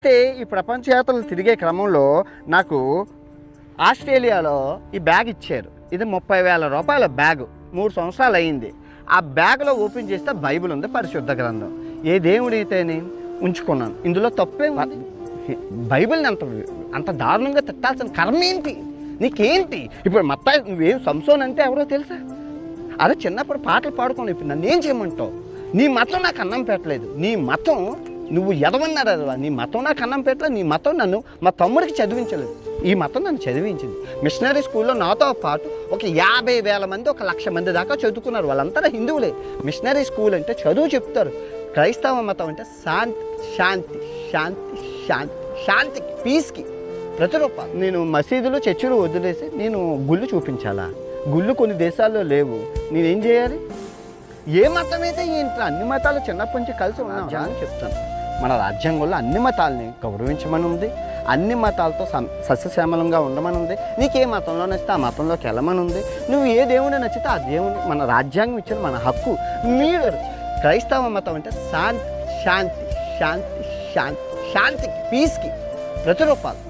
అయితే ఈ ప్రపంచ యాత్రలు తిరిగే క్రమంలో నాకు ఆస్ట్రేలియాలో ఈ బ్యాగ్ ఇచ్చారు. ఇది 30,000 రూపాయల బ్యాగు. 3 సంవత్సరాలు అయింది. ఆ బ్యాగ్లో ఓపెన్ చేస్తే బైబిల్ ఉంది, పరిశుద్ధ గ్రంథం. ఏ దేవుడైతేనే ఉంచుకున్నాను. ఇందులో తప్పే ఉంది. బైబిల్ని అంత దారుణంగా తిట్టాల్సిన కర్మ ఏంటి? నీకేంటి? ఇప్పుడు మత్తాయి నువ్వేం సంసోన్ అంటే ఎవరో తెలుసా? అదే చిన్నప్పుడు పాటలు పాడుకోను. ఇప్పుడు నన్ను ఏం చేయమంటావు? నీ మతం నాకు అన్నం పెట్టలేదు. నీ మతం నువ్వు ఎదవన్నారు అదవా. నీ మతం నాకు అన్నం పెట్టలేదు. నీ మతం నన్ను మా తమ్ముడికి చదివించలేదు. ఈ మతం నన్ను చదివించింది. మిషనరీ స్కూల్లో నాతో పాటు ఒక 50,000 మంది, 1,00,000 మంది దాకా చదువుకున్నారు. వాళ్ళంతా హిందువులే. మిషనరీ స్కూల్ అంటే చదువు చెప్తారు. క్రైస్తవ మతం అంటే శాంతి శాంతి శాంతి శాంతి శాంతికి, పీస్కి ప్రతిరూపాలు. నేను మసీదులు చర్చిలు వదిలేసి నేను గుళ్ళు చూపించాలా? గుళ్ళు కొన్ని దేశాల్లో లేవు. నేనేం చేయాలి? ఏ మతం అయితే ఏంటి? అన్ని మతాలు చిన్నప్పటి నుంచి కలిసి ఉన్నాం అని చెప్తాను. మన రాజ్యాంగంలో అన్ని మతాలని గౌరవించమని ఉంది. అన్ని మతాలతో సస్యశ్యామలంగా ఉండమని ఉంది. నీకు ఏ మతంలో నచ్చితే ఆ మతంలోకి వెళ్ళమని ఉంది. నువ్వు ఏ దేవుని నచ్చితే ఆ దేవుని, మన రాజ్యాంగం ఇచ్చిన మన హక్కు. మీరు క్రైస్తవ మతం అంటే శాంతి శాంతి శాంతి శాంతి శాంతికి, పీస్కి ప్రతిరూపాలు.